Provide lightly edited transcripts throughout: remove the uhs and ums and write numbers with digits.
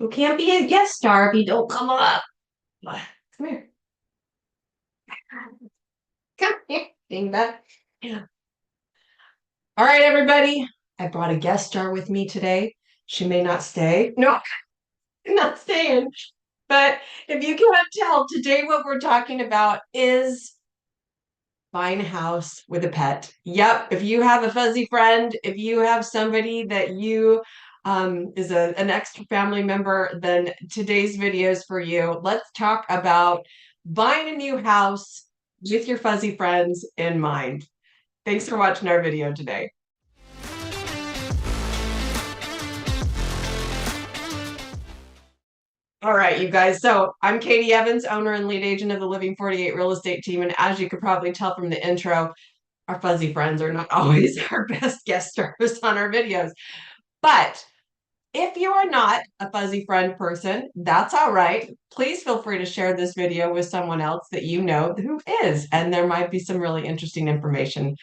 You can't be a guest star if you don't come up. Come here. Come here. Ding that. Yeah. All right, everybody. I brought a guest star with me today. She may not stay. No, not staying. But if you can't tell, today what we're talking about is buying a house with a pet. Yep. If you have a fuzzy friend, if you have somebody that you is an extra family member, then today's video is for you. Let's talk about buying a new house with your fuzzy friends in mind. Thanks for watching our video today. All right, you guys. So I'm Katie Evans, owner and lead agent of the Living 48 real estate team. And as you could probably tell from the intro, our fuzzy friends are not always our best guest stars on our videos. But if you are not a fuzzy friend person, that's all right. Please feel free to share this video with someone else that you know who is. And there might be some really interesting information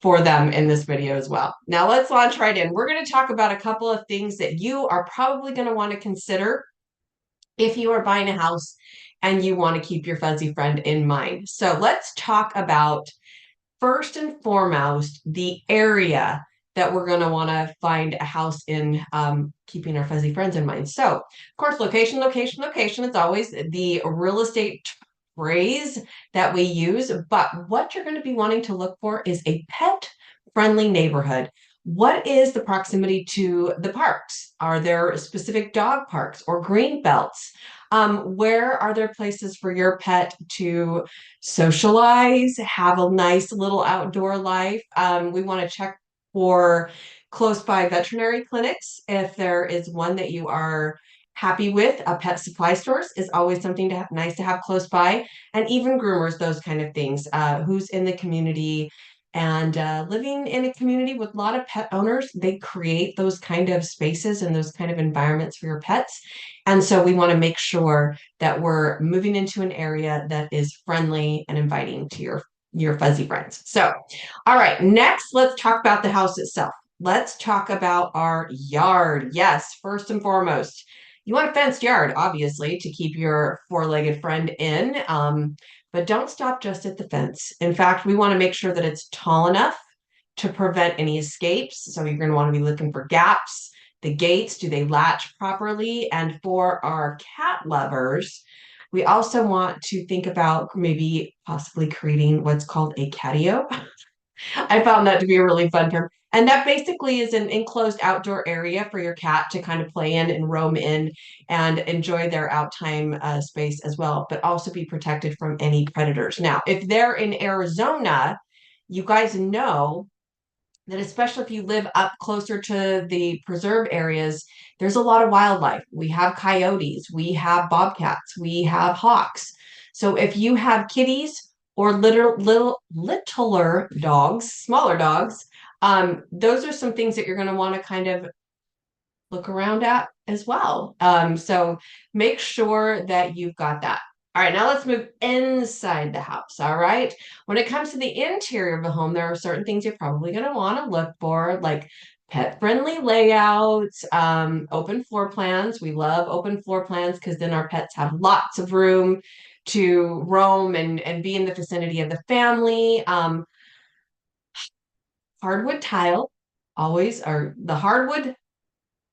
for them in this video as well. Now let's launch right in. We're going to talk about a couple of things that you are probably going to want to consider if you are buying a house and you want to keep your fuzzy friend in mind. So let's talk about, first and foremost, the area that we're going to want to find a house in, keeping our fuzzy friends in mind. So, of course, location, location, location. It's always the real estate phrase that we use. But what you're going to be wanting to look for is a pet-friendly neighborhood. What is the proximity to the parks? Are there specific dog parks or green belts? Where are there places for your pet to socialize, have a nice little outdoor life? We want to check for close by veterinary clinics. If there is one that you are happy with, a pet supply stores is always something to have, nice to have close by, and even groomers, those kind of things. Who's in the community? And living in a community with a lot of pet owners, they create those kind of spaces and those kind of environments for your pets. And so we want to make sure that we're moving into an area that is friendly and inviting to your fuzzy friends. So, all right, next, let's talk about the house itself. Let's talk about our yard. Yes, first and foremost, you want a fenced yard, obviously, to keep your four-legged friend in. But don't stop just at the fence. In fact, we want to make sure that it's tall enough to prevent any escapes. So you're going to want to be looking for gaps. The gates, do they latch properly? And for our cat lovers, we also want to think about maybe possibly creating what's called a catio. I found that to be a really fun term. And that basically is an enclosed outdoor area for your cat to kind of play in and roam in and enjoy their out time space as well, but also be protected from any predators. Now, if they're in Arizona, you guys know that especially if you live up closer to the preserve areas, there's a lot of wildlife. We have coyotes, we have bobcats, we have hawks. So if you have kitties or littler dogs, smaller dogs, those are some things that you're going to want to kind of look around at as well. So make sure that you've got that. All right, now let's move inside the house. All right. When it comes to the interior of the home, there are certain things you're probably going to want to look for, like pet-friendly layouts, open floor plans. We love open floor plans because then our pets have lots of room to roam and be in the vicinity of the family. Hardwood tile, always, or the hardwood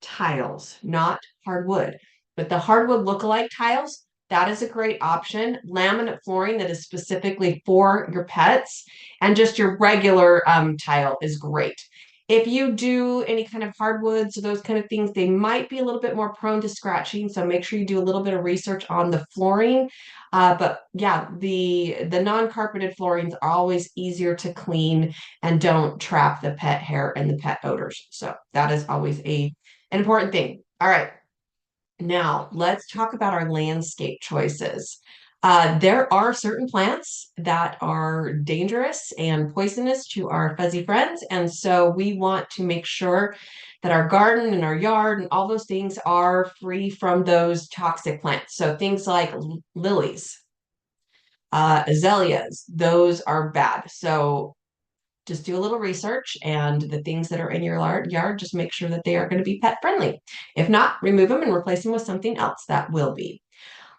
tiles, not hardwood, but the hardwood lookalike tiles, that is a great option. Laminate flooring that is specifically for your pets, and just your regular tile is great. If you do any kind of hardwoods or those kind of things, they might be a little bit more prone to scratching. So make sure you do a little bit of research on the flooring. But yeah, the non-carpeted floorings are always easier to clean and don't trap the pet hair and the pet odors. So that is always an important thing. All right. Now, let's talk about our landscape choices. There are certain plants that are dangerous and poisonous to our fuzzy friends. And so we want to make sure that our garden and our yard and all those things are free from those toxic plants. So things like lilies, azaleas, those are bad. So just do a little research, and the things that are in your yard, just make sure that they are going to be pet friendly. If not, remove them and replace them with something else that will be.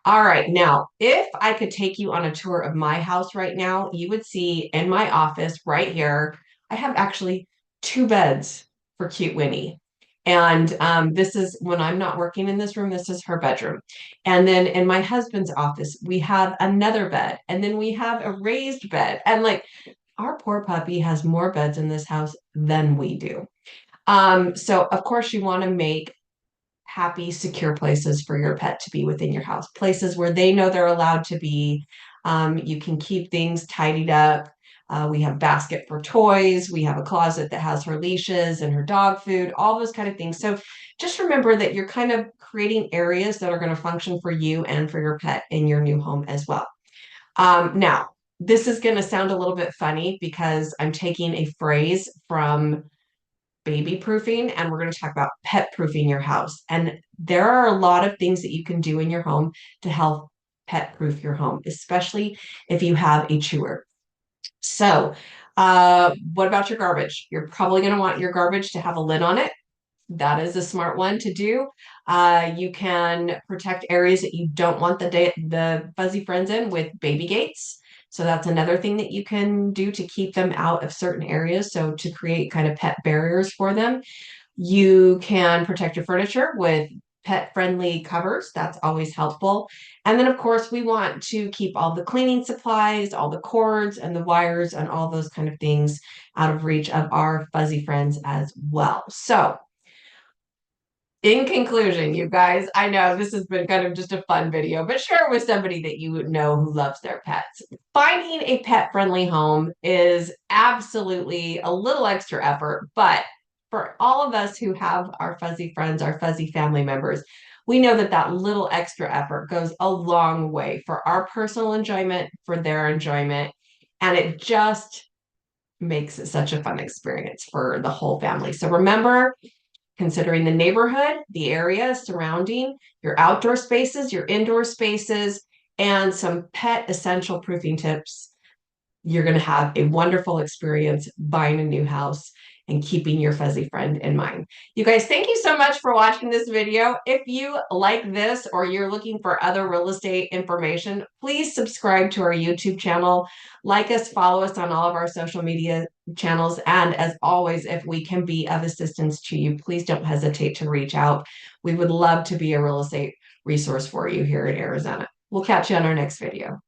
All right, now, if I could take you on a tour of my house right now, you would see in my office right here, I have actually two beds for cute Winnie. And this is when I'm not working in this room, this is her bedroom. And then in my husband's office, we have another bed. And then we have a raised bed. And like our poor puppy has more beds in this house than we do. So of course you want to make happy, secure places for your pet to be within your house, places where they know they're allowed to be. You can keep things tidied up. We have basket for toys. We have a closet that has her leashes and her dog food, all those kind of things. So just remember that you're kind of creating areas that are going to function for you and for your pet in your new home as well. Now, this is going to sound a little bit funny because I'm taking a phrase from baby proofing and we're going to talk about pet proofing your house. And there are a lot of things that you can do in your home to help pet proof your home, especially if you have a chewer. So, what about your garbage? You're probably going to want your garbage to have a lid on it. That is a smart one to do. You can protect areas that you don't want the fuzzy friends in with baby gates. So that's another thing that you can do to keep them out of certain areas. So to create kind of pet barriers for them. You can protect your furniture with pet friendly covers. That's always helpful. And then, of course, we want to keep all the cleaning supplies, all the cords and the wires and all those kind of things out of reach of our fuzzy friends as well. So, in conclusion, you guys, I know this has been kind of just a fun video, but share it with somebody that you know who loves their pets. Finding a pet-friendly home is absolutely a little extra effort, but for all of us who have our fuzzy friends, our fuzzy family members, we know that that little extra effort goes a long way for our personal enjoyment, for their enjoyment, and it just makes it such a fun experience for the whole family. So remember, considering the neighborhood, the area surrounding your outdoor spaces, your indoor spaces, and some pet essential proofing tips, you're going to have a wonderful experience buying a new house and keeping your fuzzy friend in mind. You guys, thank you so much for watching this video. If you like this or you're looking for other real estate information, please subscribe to our YouTube channel. Like us, follow us on all of our social media channels. And as always, if we can be of assistance to you, please don't hesitate to reach out. We would love to be a real estate resource for you here in Arizona. We'll catch you on our next video.